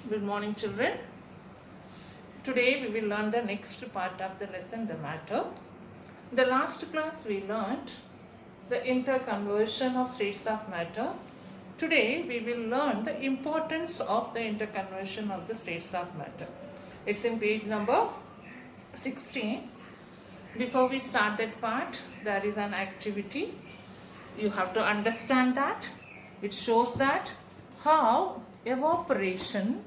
Good morning, children. Today we will learn the next part of the lesson, the matter. In the last class we learned the interconversion of states of matter. Today we will learn the importance of the interconversion of the states of matter. It's in page number 16. Before we start that part, there is an activity. You have to understand that. It shows that how evaporation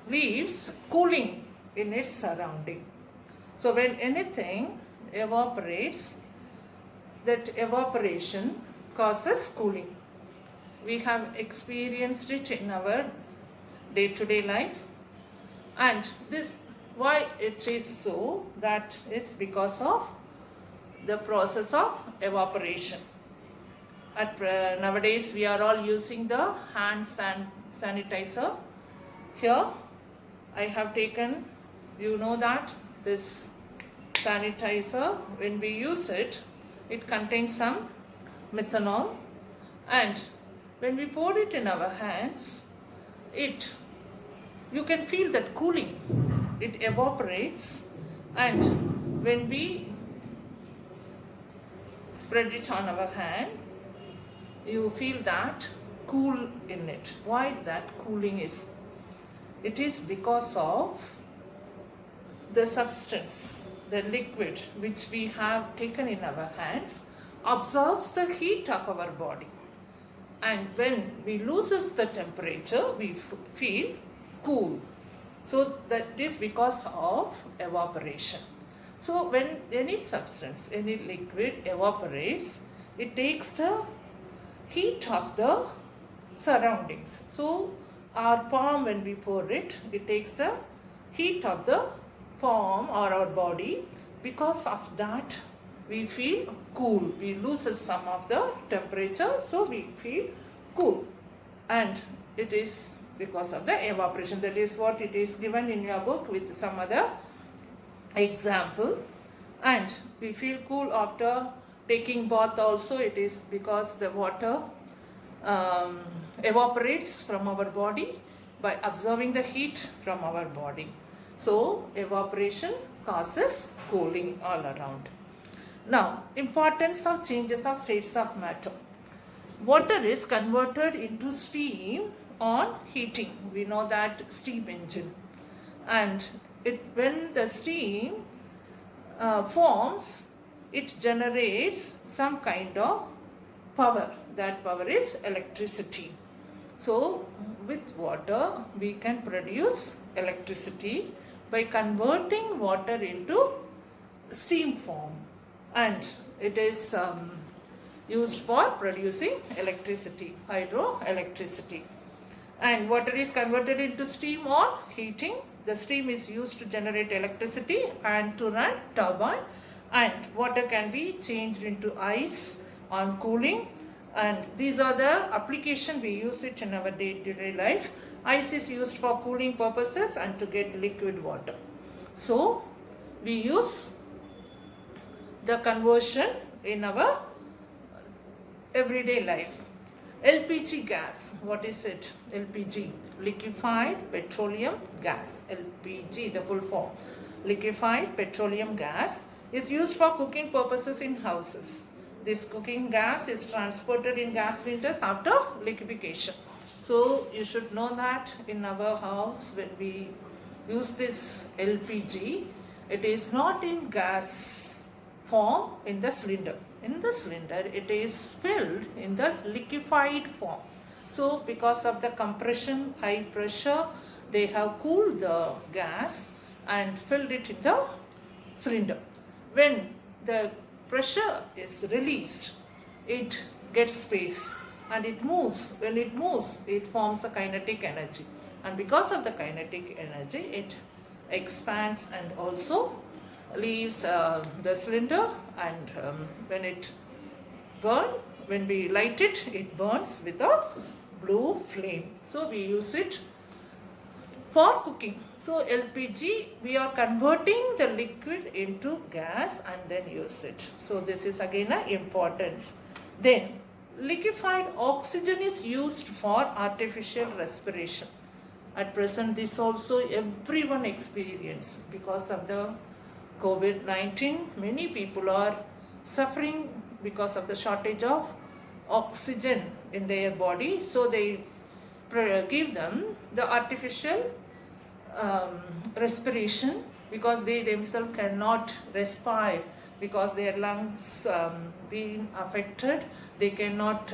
leaves cooling in its surrounding. So when anything evaporates, that evaporation causes cooling. We have experienced it in our day-to-day life, and this why it is so, that is because of the process of evaporation. Nowadays we are all using the hand sanitizer. Here I have taken, you know that this sanitizer, when we use it, it contains some methanol, and when we pour it in our hands, you can feel that cooling. It evaporates, and when we spread it on our hand, you feel that cool in it. Why that cooling is? It is because of the substance, the liquid which we have taken in our hands absorbs the heat of our body, and when we loses the temperature we feel cool. So that is because of evaporation. So when any substance, any liquid evaporates, it takes the heat of the surroundings. So our palm, when we pour it, it takes the heat of the palm or our body. Because of that we feel cool. We lose some of the temperature, so we feel cool, and it is because of the evaporation. That is what it is given in your book with some other example. And we feel cool after taking bath also. It is because the water evaporates from our body by absorbing the heat from our body. So evaporation causes cooling all around. Now, importance of changes of states of matter. Water is converted into steam on heating. We know that steam engine, and when the steam forms, it generates some kind of power. That power is electricity. So with water we can produce electricity by converting water into steam form, and it is used for producing electricity, hydroelectricity. And water is converted into steam on heating. The steam is used to generate electricity and to run turbine, and water can be changed into ice on cooling. And these are the application we use it in our day-to-day life. Ice is used for cooling purposes and to get liquid water. So we use the conversion in our everyday life. LPG gas, what is it? LPG, liquefied petroleum gas. LPG, the full form. Liquefied petroleum gas is used for cooking purposes in houses. This cooking gas is transported in gas cylinders after liquefaction. So you should know that in our house when we use this LPG, it is not in gas form in the cylinder. In the cylinder it is filled in the liquefied form. So because of the compression, high pressure, they have cooled the gas and filled it in the cylinder. When the pressure is released, it gets space and it moves. When it moves, it forms a kinetic energy, and because of the kinetic energy it expands and also leaves the cylinder, and when we light it, it burns with a blue flame. So we use it for cooking. So LPG, we are converting the liquid into gas and then use it. So this is again an importance. Then liquefied oxygen is used for artificial respiration. At present, this also everyone experience because of the COVID-19. Many people are suffering because of the shortage of oxygen in their body. So they give them the artificial respiration because they themselves cannot respire because their lungs being affected. They cannot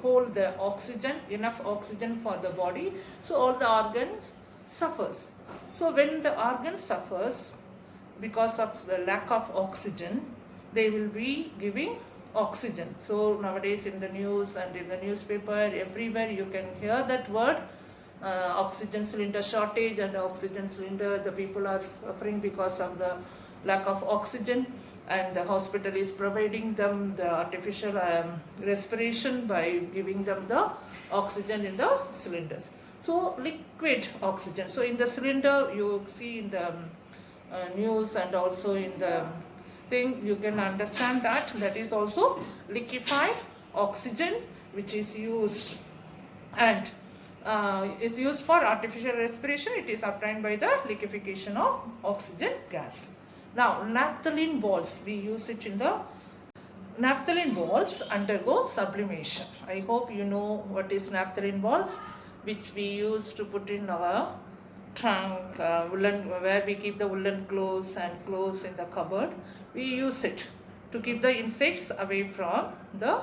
hold the oxygen, enough oxygen for the body. So all the organs suffers. So when the organ suffers because of the lack of oxygen, they will be giving oxygen. So nowadays in the news and in the newspaper, everywhere you can hear that word, oxygen cylinder shortage and oxygen cylinder. The people are suffering because of the lack of oxygen, and the hospital is providing them the artificial respiration by giving them the oxygen in the cylinders. So liquid oxygen. So in the cylinder, you see in the news and also in the thing, you can understand that that is also liquefied oxygen which is used and is used for artificial respiration. It is obtained by the liquefaction of oxygen gas. Now naphthalene balls, we use it in the naphthalene balls undergo sublimation. I hope you know what is naphthalene balls, which we use to put in our trunk, woolen, where we keep the woolen clothes and clothes in the cupboard. We use it to keep the insects away from the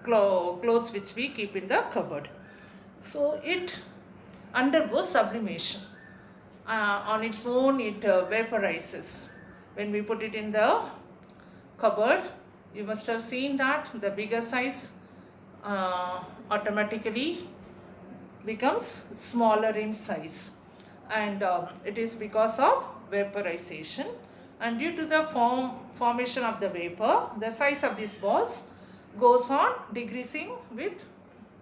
clothes which we keep in the cupboard. So it undergoes sublimation. On its own, it vaporizes. When we put it in the cupboard, you must have seen that the bigger size automatically becomes smaller in size, and it is because of vaporization. And due to the formation of the vapor, the size of these balls goes on decreasing with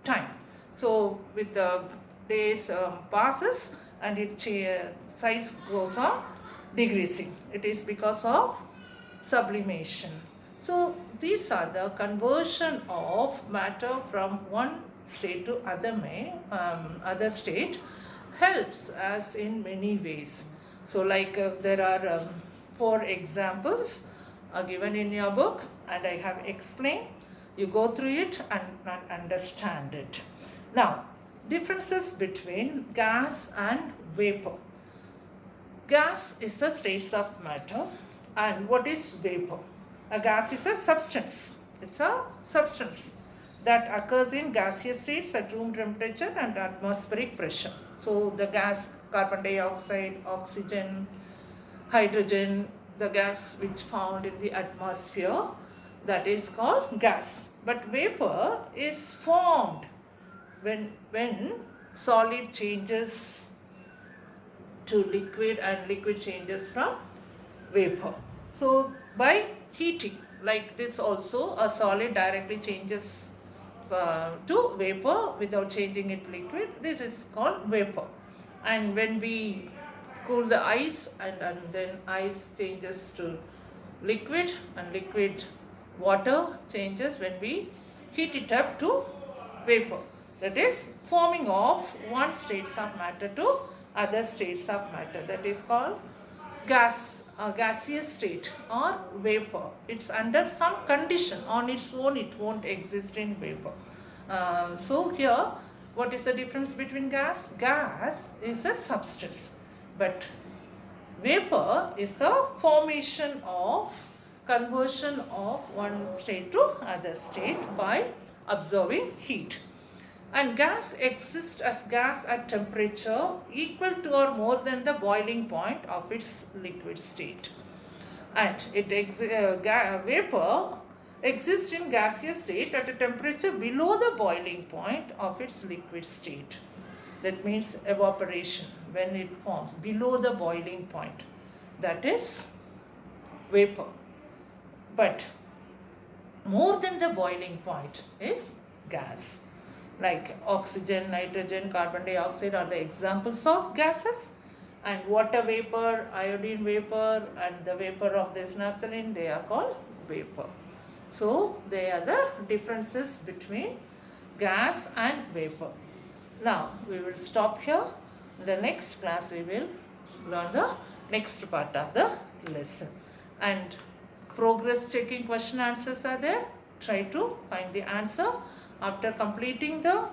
time. So with the days passes and its size goes on decreasing. It is because of sublimation. So these are the conversion of matter from one state to other state helps us in many ways. So like there are 4 examples given in your book, and I have explained. You go through it and understand it. Now, differences between gas and vapor. Gas is the states of matter, and what is vapor? A gas is a substance. It's a substance that occurs in gaseous states at room temperature and atmospheric pressure. So the gas, carbon dioxide, oxygen, hydrogen, the gas which found in the atmosphere, that is called gas. But vapor is formed when solid changes to liquid and liquid changes from vapor. So by heating, like this also, a solid directly changes to vapor without changing it liquid. This is called vapor. And when we cool the ice and then ice changes to liquid, and liquid water changes when we heat it up to vapor. That is forming of one states of matter to other states of matter. That is called gaseous state or vapor. It's under some condition. On its own, it won't exist in vapor. So here, what is the difference between gas? Gas is a substance, but vapor is the formation of conversion of one state to other state by absorbing heat. And gas exists as gas at temperature equal to or more than the boiling point of its liquid state. And vapor exists in gaseous state at a temperature below the boiling point of its liquid state. That means evaporation, when it forms below the boiling point. That is vapor. But more than the boiling point is gas. Like oxygen, nitrogen, carbon dioxide are the examples of gases. And water vapor, iodine vapor, and the vapor of this naphthalene, they are called vapor. So they are the differences between gas and vapor. Now we will stop here. In the next class we will learn the next part of the lesson. And progress checking question answers are there. Try to find the answer. After completing the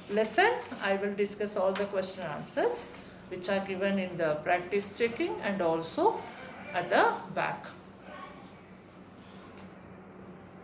lesson, I will discuss all the question answers which are given in the practice checking and also at the back.